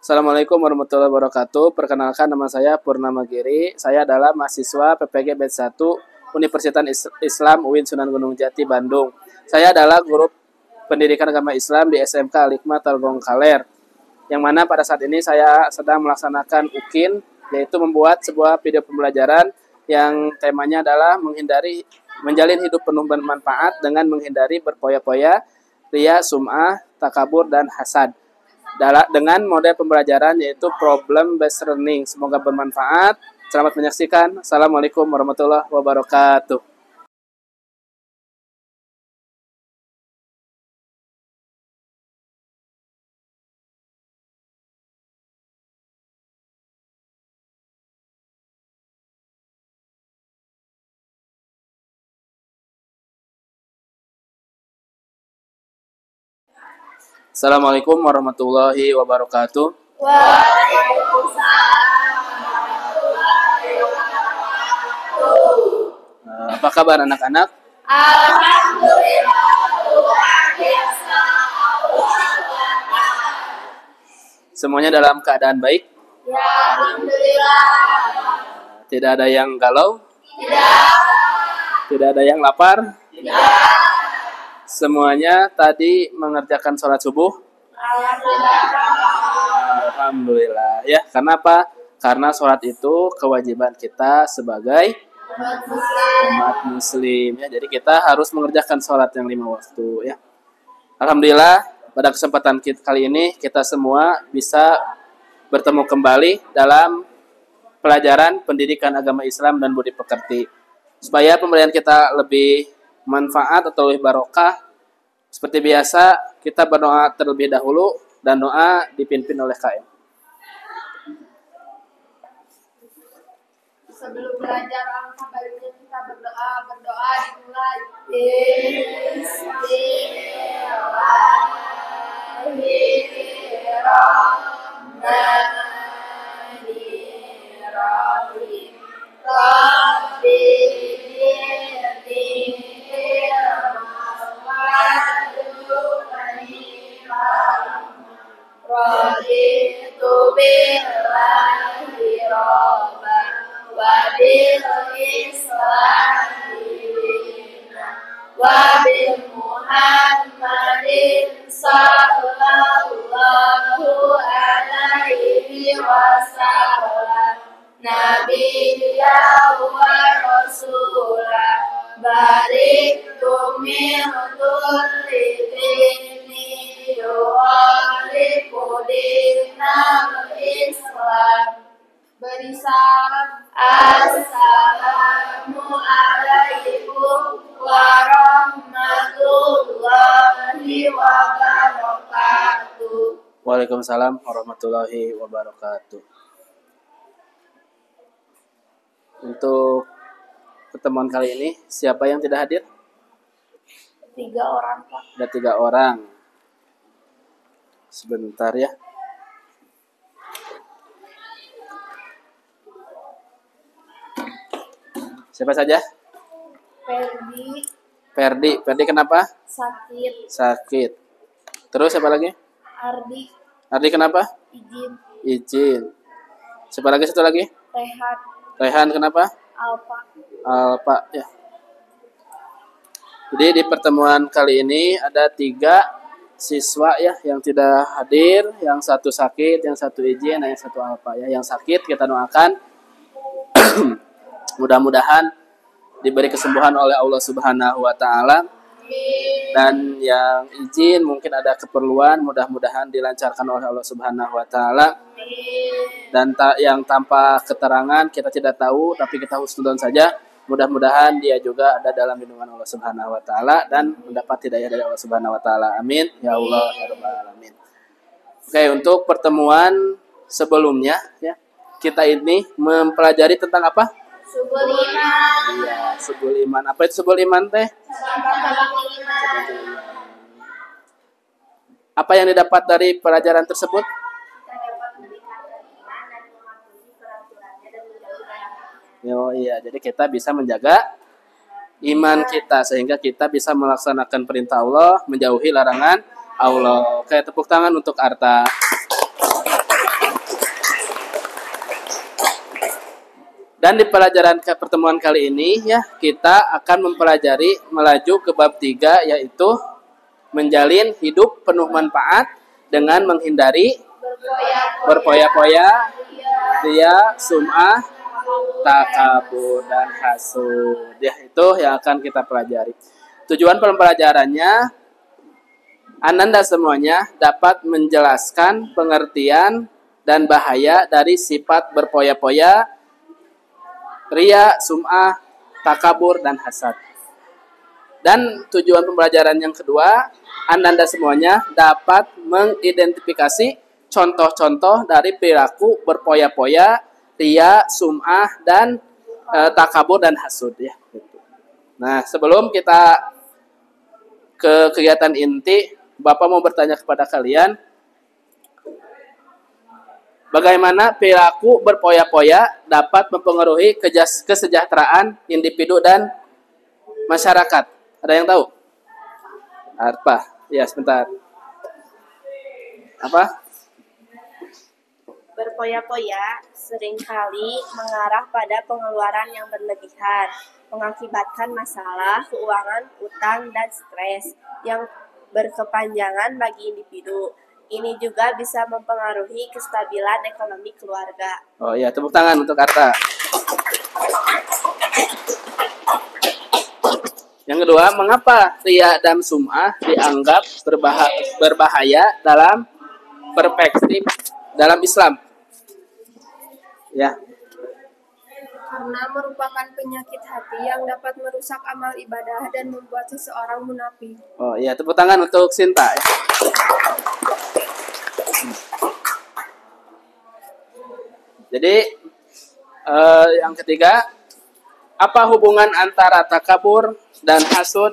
Assalamualaikum warahmatullahi wabarakatuh. Perkenalkan, nama saya Purnama Giri. Saya adalah mahasiswa PPG Batch 1 Universitas Islam UIN Sunan Gunung Jati, Bandung. Saya adalah guru pendidikan agama Islam di SMK Al-Hikmah Talgong-Kaler. Yang mana pada saat ini saya sedang melaksanakan UKIN, yaitu membuat sebuah video pembelajaran yang temanya adalah menjalin hidup penuh bermanfaat dengan menghindari berpoya-poya, riya, sum'ah, takabur, dan hasad. Dengan model pembelajaran yaitu problem based learning. Semoga bermanfaat. Selamat menyaksikan. Assalamualaikum warahmatullahi wabarakatuh. Assalamualaikum warahmatullahi wabarakatuh. Apa kabar anak-anak? Alhamdulillah. Semuanya dalam keadaan baik? Ya, alhamdulillah. Tidak ada yang galau? Tidak. Tidak ada yang lapar? Tidak. Semuanya tadi mengerjakan sholat subuh? Alhamdulillah. Alhamdulillah. Ya, kenapa? Karena sholat itu kewajiban kita sebagai umat muslim. Ya, jadi kita harus mengerjakan sholat yang 5 waktu. Ya. Alhamdulillah, pada kesempatan kali ini kita semua bisa bertemu kembali dalam pelajaran pendidikan agama Islam dan budi pekerti. Supaya pembelajaran kita lebih manfaat atau lebih barokah, seperti biasa kita berdoa terlebih dahulu dan doa dipimpin oleh KM. Sebelum belajar alangkah baiknya kita berdoa dimulai. Bismillahirrahmanirrahim. Raditu billahi rabban wa bil islami dinan wa bil muhammadin sallallahu alaihi wasallam nabiyya wa rasulah barik min kulli dini yuhalifu dinal Islam. Beri salam. Assalamualaikum warahmatullahi wabarakatuh. Waalaikumsalam warahmatullahi wabarakatuh. Untuk pertemuan kali ini, siapa yang tidak hadir? 3 orang, Pak. Ada 3 orang. Sebentar ya. Siapa saja? Ferdi. Ferdi kenapa? Sakit. Terus siapa lagi? Ardi kenapa? Izin. Siapa lagi, satu lagi? Rehan kenapa? Alpa ya. Jadi di pertemuan kali ini ada 3 siswa ya yang tidak hadir, yang 1 sakit, yang 1 izin, dan yang 1 Alpa ya. Yang sakit kita doakan mudah-mudahan diberi kesembuhan oleh Allah Subhanahu wa taala. Dan yang izin mungkin ada keperluan, mudah-mudahan dilancarkan oleh Allah Subhanahu wa taala. Dan yang tanpa keterangan kita tidak tahu, tapi kita husnudzon saja. Mudah-mudahan dia juga ada dalam lindungan Allah Subhanahu wa taala dan mendapat hidayah dari Allah Subhanahu wa taala. Amin ya Allah ya rabbal alamin. Oke, untuk pertemuan sebelumnya ya, kita ini mempelajari tentang apa? Subul iman. Iya, subul iman. Apa itu subul iman teh? Apa yang didapat dari pelajaran tersebut? Iya, jadi kita bisa menjaga iman kita sehingga kita bisa melaksanakan perintah Allah, menjauhi larangan Allah. Oke, tepuk tangan untuk Arta. Dan di pelajaran pertemuan kali ini ya kita akan mempelajari melaju ke bab 3 yaitu menjalin hidup penuh manfaat dengan menghindari berpoya-poya, ria, sum'ah, takabur dan hasud. Ya itu yang akan kita pelajari. Tujuan pembelajarannya Ananda semuanya dapat menjelaskan pengertian dan bahaya dari sifat berpoya-poya, ria, sum'ah, takabur, dan hasad. Dan tujuan pembelajaran yang kedua, Anda semuanya dapat mengidentifikasi contoh-contoh dari perilaku berpoya-poya, ria, sum'ah, dan takabur dan hasud. Ya. Nah, sebelum kita ke kegiatan inti, Bapak mau bertanya kepada kalian, bagaimana perilaku berpoya-poya dapat mempengaruhi kesejahteraan individu dan masyarakat? Ada yang tahu? Apa? Ya, sebentar. Apa? Berpoya-poya seringkali mengarah pada pengeluaran yang berlebihan, mengakibatkan masalah keuangan, utang, dan stres yang berkepanjangan bagi individu. Ini juga bisa mempengaruhi kestabilan ekonomi keluarga. Oh ya, tepuk tangan untuk Arta. Yang kedua, mengapa ria dan sum'ah dianggap berbahaya dalam perspektif dalam Islam? Ya. Karena merupakan penyakit hati yang dapat merusak amal ibadah dan membuat seseorang munafik. Oh iya, tepuk tangan untuk Sinta. Jadi yang ketiga, apa hubungan antara takabur dan hasud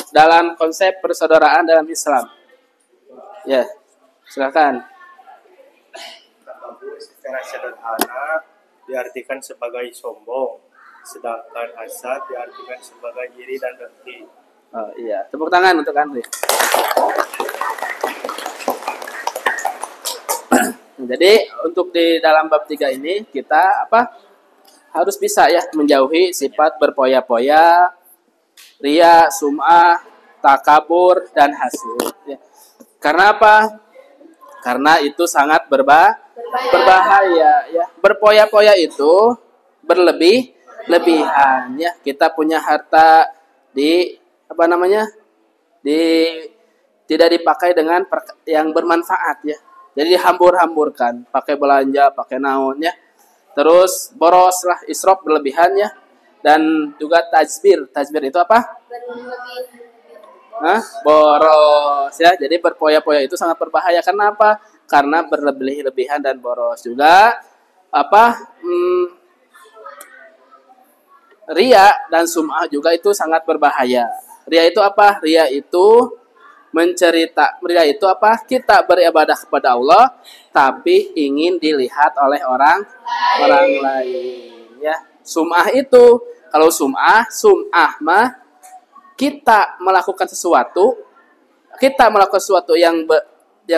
dalam konsep persaudaraan dalam Islam? Ya, silakan. Takabur secara sederhana diartikan sebagai sombong, sedangkan hasad diartikan sebagai iri dan dengki. Oh iya, tepuk tangan untuk Andri. Jadi untuk di dalam bab 3 ini kita harus bisa ya menjauhi sifat berpoya-poya, ria, sum'ah, takabur dan hasud. Ya. Karena apa? Karena itu sangat berbahaya ya. Berpoya-poya itu berlebihan ya. Kita punya harta tidak dipakai dengan yang bermanfaat ya. Jadi dihambur-hamburkan, pakai belanja, pakai naon ya. Terus boros lah, israf berlebihan ya. Dan juga tajbir. Tajbir itu apa? Boros ya. Jadi berpoya-poya itu sangat berbahaya. Karena apa? Karena berlebihan dan boros. Juga ria dan sum'ah juga itu sangat berbahaya. Ria itu apa? Ria itu apa? Kita beribadah kepada Allah tapi ingin dilihat oleh orang lain ya. Sum'ah itu, kalau sum'ah mah kita melakukan sesuatu yang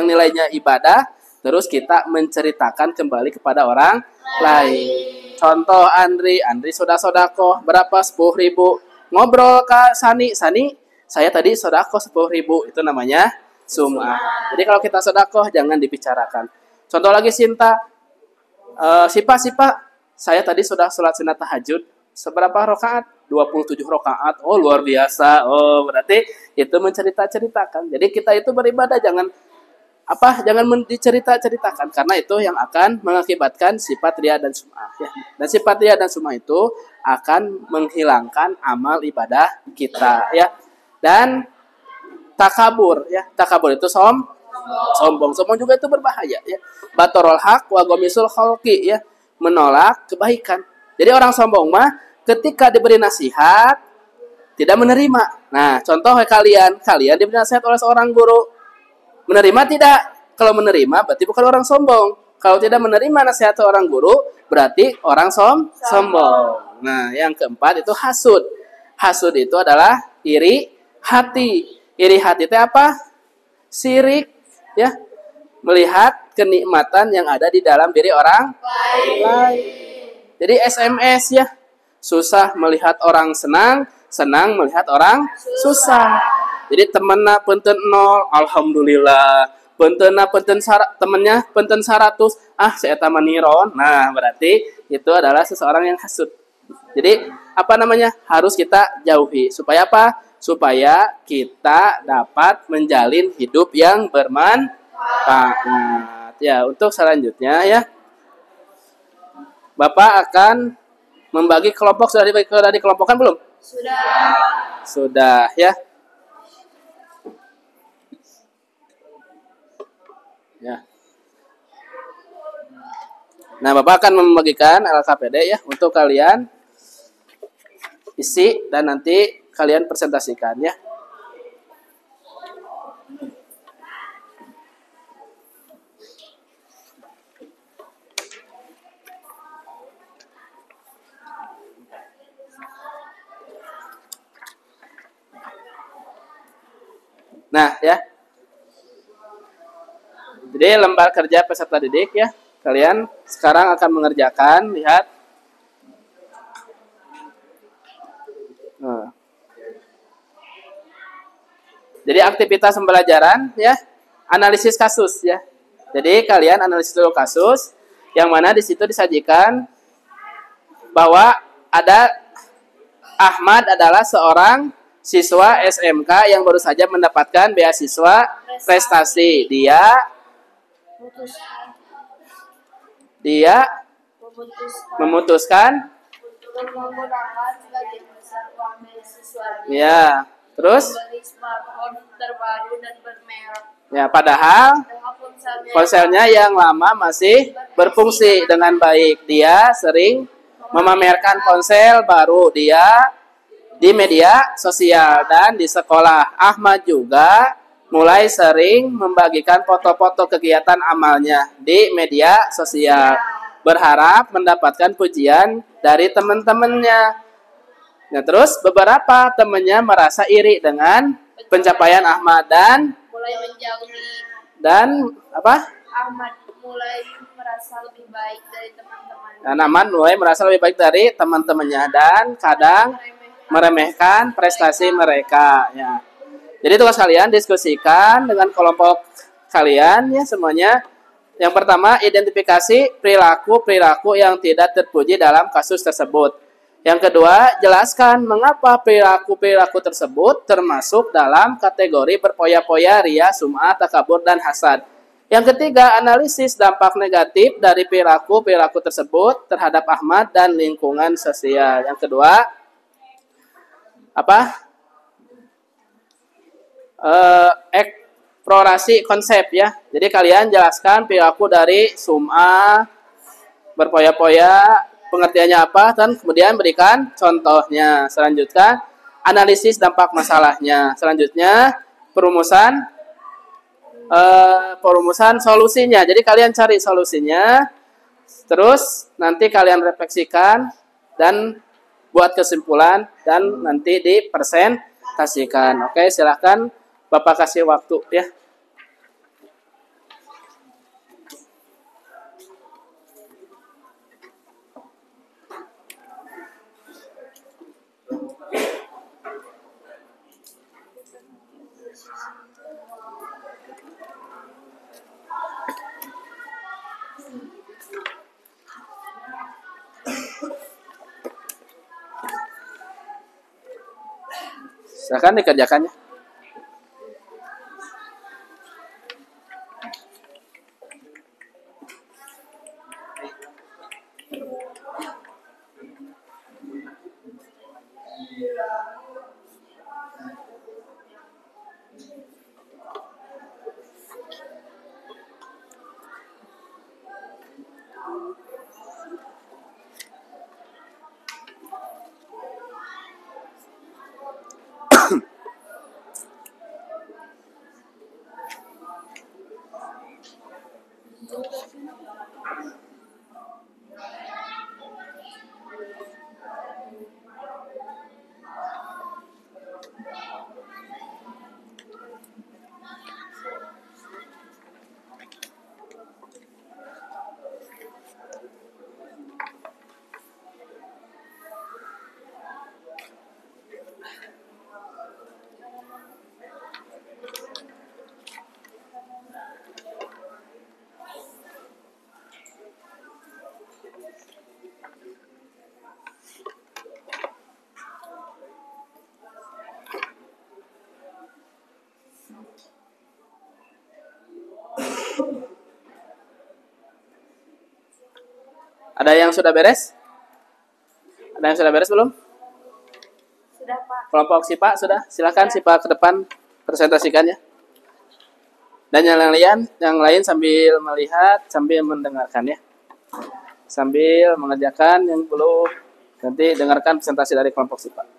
nilainya ibadah, terus kita menceritakan kembali kepada orang lain. Contoh Andri sudah sodako berapa? 10.000. Ngobrol ke Sani, saya tadi sodako 10.000. Itu namanya sum'ah. Jadi kalau kita sodako jangan dibicarakan. Contoh lagi Sinta, Sipa, saya tadi sudah sholat sunat tahajud. Seberapa rakaat? 27 rakaat. Oh luar biasa. Oh berarti itu menceritakan. Jadi kita itu beribadah jangan diceritakan karena itu yang akan mengakibatkan sifat ria dan sum'ah ya. Dan sifat ria dan sum'ah itu akan menghilangkan amal ibadah kita ya. Dan takabur ya. Takabur itu sombong juga itu berbahaya ya. Batorol haq wa gomisul khalqi ya. Menolak kebaikan. Jadi orang sombong mah ketika diberi nasihat tidak menerima. Nah, contoh kalian diberi nasihat oleh seorang guru. Menerima tidak? Kalau menerima berarti bukan orang sombong. Kalau tidak menerima nasihat seorang guru berarti orang sombong. Nah, yang keempat itu hasud. Hasud itu adalah iri hati. Iri hati itu apa? Sirik ya. Melihat kenikmatan yang ada di dalam diri orang lain. Jadi SMS ya. Susah melihat orang senang, senang melihat orang susah. Jadi temenna punten 0, alhamdulillah. Puntenna punten temennya punten 100, saya eta maniron. Nah, berarti itu adalah seseorang yang hasud. Jadi apa namanya? Harus kita jauhi. Supaya apa? Supaya kita dapat menjalin hidup yang bermanfaat. Ya, untuk selanjutnya ya. Bapak akan membagi kelompok. Sudah dikelompokkan belum? Sudah ya. Ya. Nah, Bapak akan membagikan LKPD ya untuk kalian isi dan nanti kalian presentasikan ya. Nah, ya. Jadi lembar kerja peserta didik ya. Kalian sekarang akan mengerjakan, lihat. Nah. Jadi aktivitas pembelajaran ya, analisis kasus ya. Jadi kalian analisis dulu kasus, yang mana di situ disajikan bahwa ada Ahmad adalah seorang siswa SMK yang baru saja mendapatkan beasiswa prestasi. Dia memutuskan menggunakan sebagian besar uang beasiswa ya, terus membeli smartphone terbaru dan bermerek. Ya, padahal ponselnya yang lama masih berfungsi dengan baik. Dia sering memamerkan ponsel baru dia di media sosial dan di sekolah. Ahmad juga mulai sering membagikan foto-foto kegiatan amalnya di media sosial, berharap mendapatkan pujian dari teman-temannya. Nah, terus beberapa temannya merasa iri dengan pencapaian Ahmad dan mulai menjauhi. Dan apa? Ahmad mulai merasa lebih baik dari teman-temannya. Dan Ahmad mulai merasa lebih baik dari teman-temannya dan kadang meremehkan prestasi mereka. Ya. Jadi tugas kalian diskusikan dengan kelompok kalian ya semuanya. Yang pertama, identifikasi perilaku yang tidak terpuji dalam kasus tersebut. Yang kedua, jelaskan mengapa perilaku tersebut termasuk dalam kategori berpoya-poya, ria, sum'ah, takabur, dan hasad. Yang ketiga, analisis dampak negatif dari perilaku tersebut terhadap Ahmad dan lingkungan sosial. Yang kedua, eksplorasi konsep ya. Jadi kalian jelaskan perilaku dari sum'ah, berpoya-poya, pengertiannya apa, dan kemudian berikan contohnya. Selanjutnya, analisis dampak masalahnya. Selanjutnya, perumusan solusinya. Jadi kalian cari solusinya, terus nanti kalian refleksikan dan buat kesimpulan dan nanti dipresentasikan. Oke, silakan Bapak kasih waktu ya. Silakan dikerjakannya. Ada yang sudah beres? Ada yang sudah beres belum? Sudah, Pak. Kelompok SIPA sudah? Silakan SIPA ke depan presentasikan ya. Dan yang lain sambil melihat, sambil mendengarkan ya. Sambil mengerjakan yang belum, nanti dengarkan presentasi dari kelompok SIPA.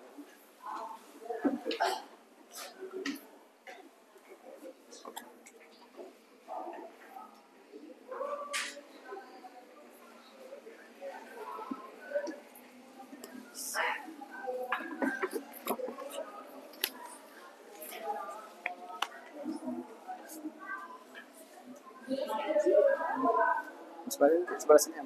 Sebelah sini.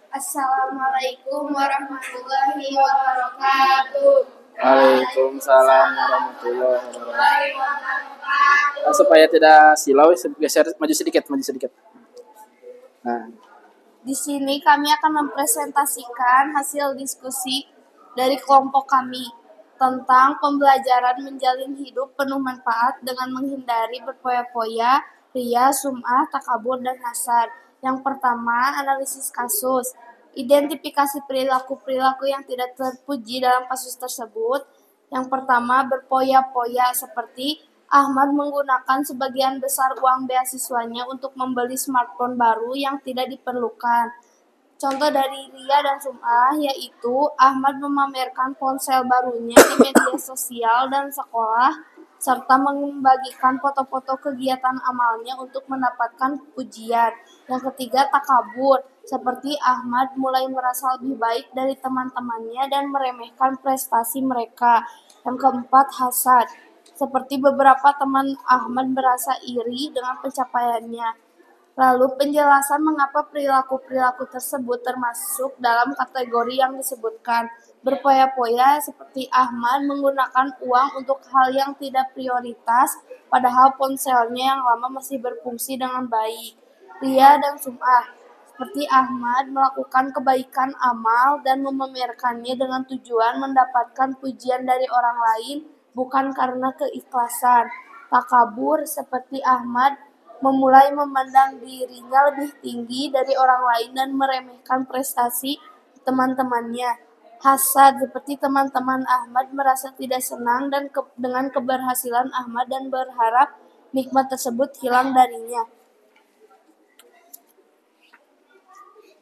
Assalamualaikum warahmatullahi wabarakatuh. Waalaikumsalam warahmatullahi wabarakatuh. Supaya tidak silau, geser maju sedikit. Nah, Di sini kami akan mempresentasikan hasil diskusi dari kelompok kami tentang pembelajaran menjalin hidup penuh manfaat dengan menghindari berpoya-poya, ria, sum'ah, takabur, dan hasad. Yang pertama, analisis kasus. Identifikasi perilaku-perilaku yang tidak terpuji dalam kasus tersebut. Yang pertama, berpoya-poya seperti Ahmad menggunakan sebagian besar uang beasiswanya untuk membeli smartphone baru yang tidak diperlukan. Contoh dari ria dan sum'ah yaitu Ahmad memamerkan ponsel barunya di media sosial dan sekolah serta membagikan foto-foto kegiatan amalnya untuk mendapatkan pujian. Yang ketiga, takabur, seperti Ahmad mulai merasa lebih baik dari teman-temannya dan meremehkan prestasi mereka. Yang keempat, hasad, seperti beberapa teman Ahmad merasa iri dengan pencapaiannya. Lalu penjelasan mengapa perilaku-perilaku tersebut termasuk dalam kategori yang disebutkan. Berpoya-poya seperti Ahmad menggunakan uang untuk hal yang tidak prioritas, padahal ponselnya yang lama masih berfungsi dengan baik. Ria dan sum'ah, seperti Ahmad melakukan kebaikan amal dan memamerkannya dengan tujuan mendapatkan pujian dari orang lain, bukan karena keikhlasan. Takabur, seperti Ahmad memulai memandang dirinya lebih tinggi dari orang lain dan meremehkan prestasi teman-temannya. Hasad, seperti teman-teman Ahmad merasa tidak senang dengan keberhasilan Ahmad dan berharap nikmat tersebut hilang darinya.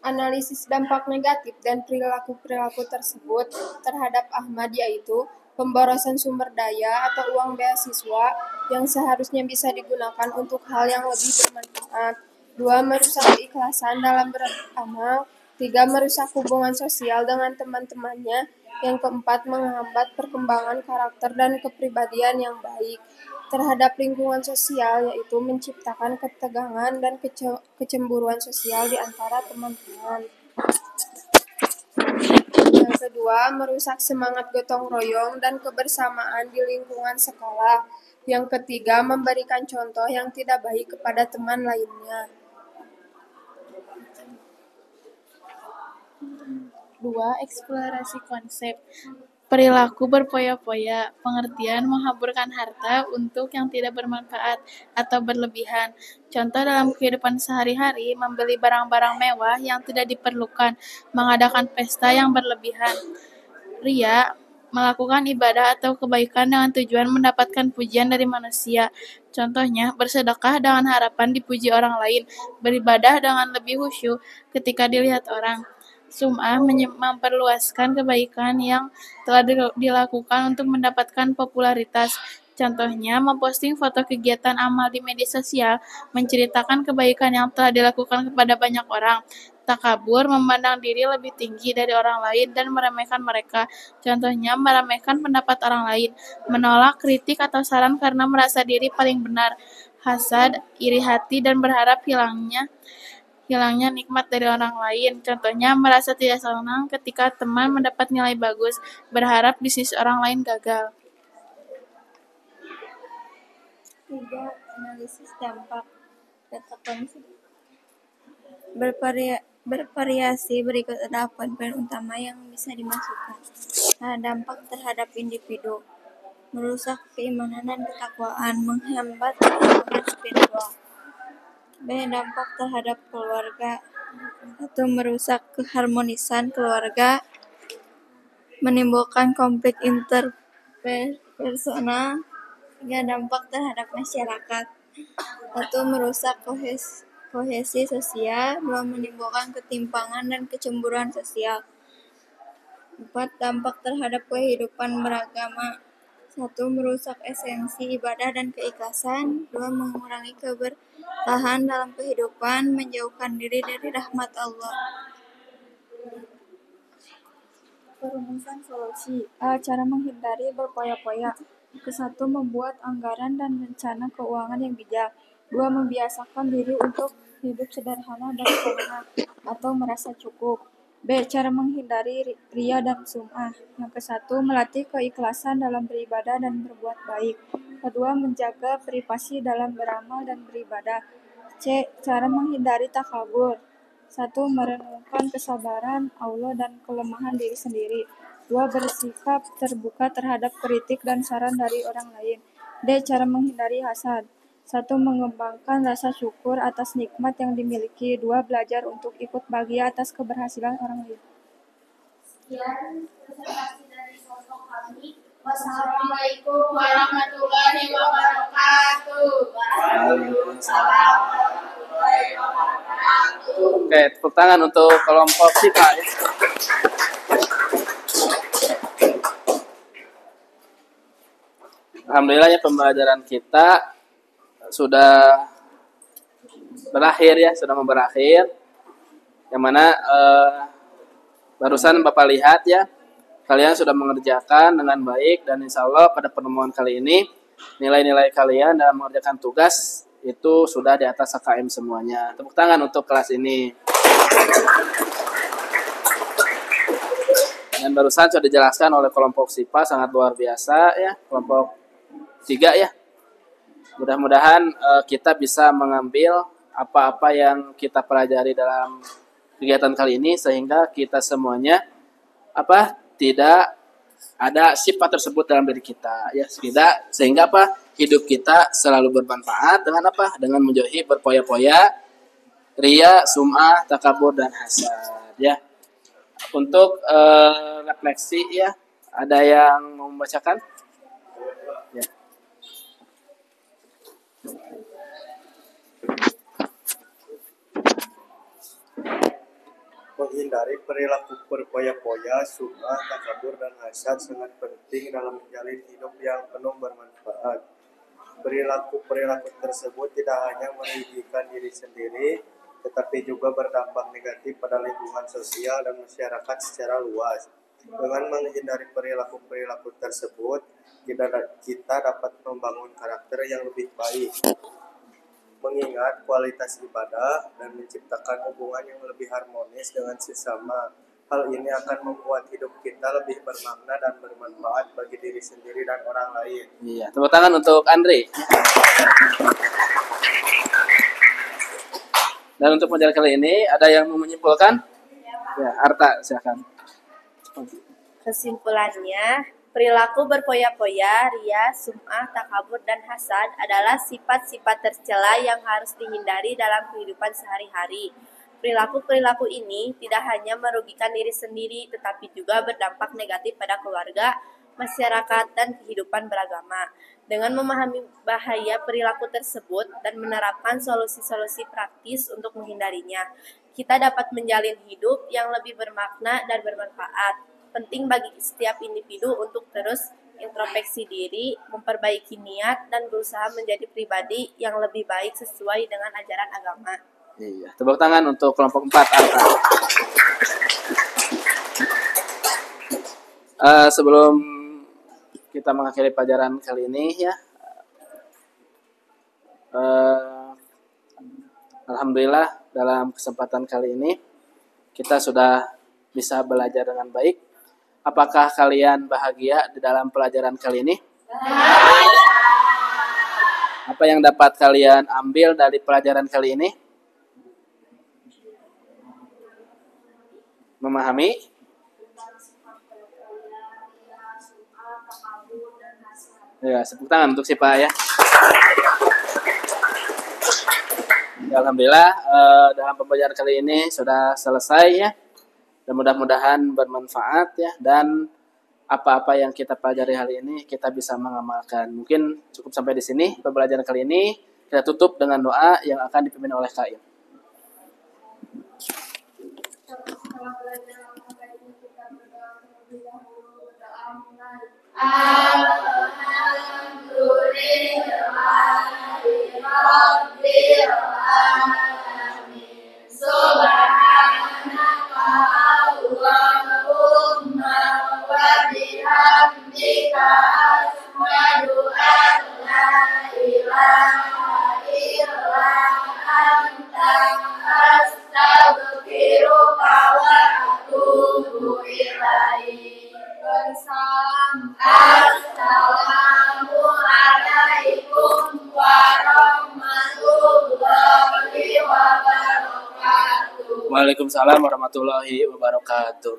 Analisis dampak negatif dan perilaku-perilaku tersebut terhadap Ahmad yaitu pemborosan sumber daya atau uang beasiswa yang seharusnya bisa digunakan untuk hal yang lebih bermanfaat. 2. Merusak keikhlasan dalam beramal. 3. Merusak hubungan sosial dengan teman-temannya. Yang keempat, menghambat perkembangan karakter dan kepribadian yang baik terhadap lingkungan sosial, yaitu menciptakan ketegangan dan kecemburuan sosial di antara teman-teman. Yang kedua, merusak semangat gotong royong dan kebersamaan di lingkungan sekolah. Yang ketiga, memberikan contoh yang tidak baik kepada teman lainnya. 2. Eksplorasi konsep. Perilaku berpoya-poya, pengertian menghamburkan harta untuk yang tidak bermanfaat atau berlebihan. Contoh dalam kehidupan sehari-hari, membeli barang-barang mewah yang tidak diperlukan, mengadakan pesta yang berlebihan. Ria, melakukan ibadah atau kebaikan dengan tujuan mendapatkan pujian dari manusia. Contohnya, bersedekah dengan harapan dipuji orang lain, beribadah dengan lebih khusyuk ketika dilihat orang. Sum'ah memperluaskan kebaikan yang telah dilakukan untuk mendapatkan popularitas. Contohnya, memposting foto kegiatan amal di media sosial, menceritakan kebaikan yang telah dilakukan kepada banyak orang. Takabur, memandang diri lebih tinggi dari orang lain dan meremehkan mereka. Contohnya, meremehkan pendapat orang lain, menolak kritik atau saran karena merasa diri paling benar. Hasad, iri hati dan berharap hilangnya nikmat dari orang lain. Contohnya, merasa tidak senang ketika teman mendapat nilai bagus, berharap bisnis orang lain gagal. 3. Analisis dampak data konsep. Bervariasi, berikut ada poin-poin utama yang bisa dimasukkan. Dampak terhadap individu. Merusak keimanan dan ketakwaan, menghambat perkembangan spiritual. B. Dampak terhadap keluarga. 1. Merusak keharmonisan keluarga, menimbulkan konflik interpersonal. 3. Dampak terhadap masyarakat. 1. Merusak kohesi sosial. 2. Menimbulkan ketimpangan dan kecemburuan sosial. 4. Dampak terhadap kehidupan beragama. 1. Merusak esensi ibadah dan keikhlasan. 2. Mengurangi keberkahan dalam kehidupan, menjauhkan diri dari rahmat Allah. Perumusan solusi. A. Cara menghindari berpoya-poya. 1. Membuat anggaran dan rencana keuangan yang bijak. 2. Membiasakan diri untuk hidup sederhana dan sederhana atau merasa cukup. B. Cara menghindari ria dan sum'ah. Yang ke-1, melatih keikhlasan dalam beribadah dan berbuat baik. Kedua, menjaga privasi dalam beramal dan beribadah. C. Cara menghindari takabur. 1. Merenungkan kesabaran Allah dan kelemahan diri sendiri. 2. Bersikap terbuka terhadap kritik dan saran dari orang lain. D. Cara menghindari hasad. 1. Mengembangkan rasa syukur atas nikmat yang dimiliki. 2. Belajar untuk ikut bahagia atas keberhasilan orang lain. Sekian presentasi dari kelompok kami. Wassalamualaikum warahmatullahi wabarakatuh. Waalaikumsalam warahmatullahi wabarakatuh. Oke, tepuk tangan untuk kelompok SIPA. Alhamdulillah ya, pembelajaran kita sudah berakhir ya, sudah mau berakhir. Yang mana barusan Bapak lihat ya, kalian sudah mengerjakan dengan baik, dan insya Allah pada pertemuan kali ini nilai-nilai kalian dalam mengerjakan tugas itu sudah di atas KKM semuanya. Tepuk tangan untuk kelas ini. Dan barusan sudah dijelaskan oleh kelompok SIPA, sangat luar biasa ya, kelompok 3 ya. Mudah-mudahan kita bisa mengambil apa-apa yang kita pelajari dalam kegiatan kali ini, sehingga kita semuanya tidak ada sifat tersebut dalam diri kita ya, sehingga hidup kita selalu bermanfaat dengan dengan menjauhi berpoya-poya, ria, sum'ah, takabur, dan hasad ya. Untuk refleksi ya, ada yang mau membacakan ya. Menghindari perilaku berpoya-poya, sum'ah, takabur, dan hasad sangat penting dalam menjalin hidup yang penuh bermanfaat. Perilaku-perilaku tersebut tidak hanya merugikan diri sendiri, tetapi juga berdampak negatif pada lingkungan sosial dan masyarakat secara luas. Dengan menghindari perilaku-perilaku tersebut, kita dapat membangun karakter yang lebih baik, mengingat kualitas ibadah, dan menciptakan hubungan yang lebih harmonis dengan sesama. Hal ini akan membuat hidup kita lebih bermakna dan bermanfaat bagi diri sendiri dan orang lain. Iya, tepuk tangan untuk Andre. Dan untuk pelajaran kali ini, ada yang mau menyimpulkan? Ya, Arta, silakan. Kesimpulannya, perilaku berpoya-poya, ria, sum'ah, takabur, dan hasad adalah sifat-sifat tercela yang harus dihindari dalam kehidupan sehari-hari. Perilaku-perilaku ini tidak hanya merugikan diri sendiri, tetapi juga berdampak negatif pada keluarga, masyarakat, dan kehidupan beragama. Dengan memahami bahaya perilaku tersebut dan menerapkan solusi-solusi praktis untuk menghindarinya, kita dapat menjalin hidup yang lebih bermakna dan bermanfaat. Penting bagi setiap individu untuk terus introspeksi diri, memperbaiki niat, dan berusaha menjadi pribadi yang lebih baik sesuai dengan ajaran agama. Iya, tepuk tangan untuk kelompok 4, Arta. Sebelum kita mengakhiri pelajaran kali ini ya, alhamdulillah dalam kesempatan kali ini kita sudah bisa belajar dengan baik. Apakah kalian bahagia di dalam pelajaran kali ini? Apa yang dapat kalian ambil dari pelajaran kali ini? Memahami? Ya, tepuk tangan untuk SIPA ya. Ya, alhamdulillah dalam pembelajaran kali ini sudah selesai ya. Dan mudah-mudahan bermanfaat ya, dan apa-apa yang kita pelajari hari ini kita bisa mengamalkan. Mungkin cukup sampai di sini pembelajaran kali ini. Kita tutup dengan doa yang akan dipimpin oleh Kaim. Allahumma wa bihamdika asyhadu an la ilaha illa anta astaghfiruka wa atubu ilaik. Assalamualaikum warahmatullahi wabarakatuh. Waalaikumsalam warahmatullahi wabarakatuh.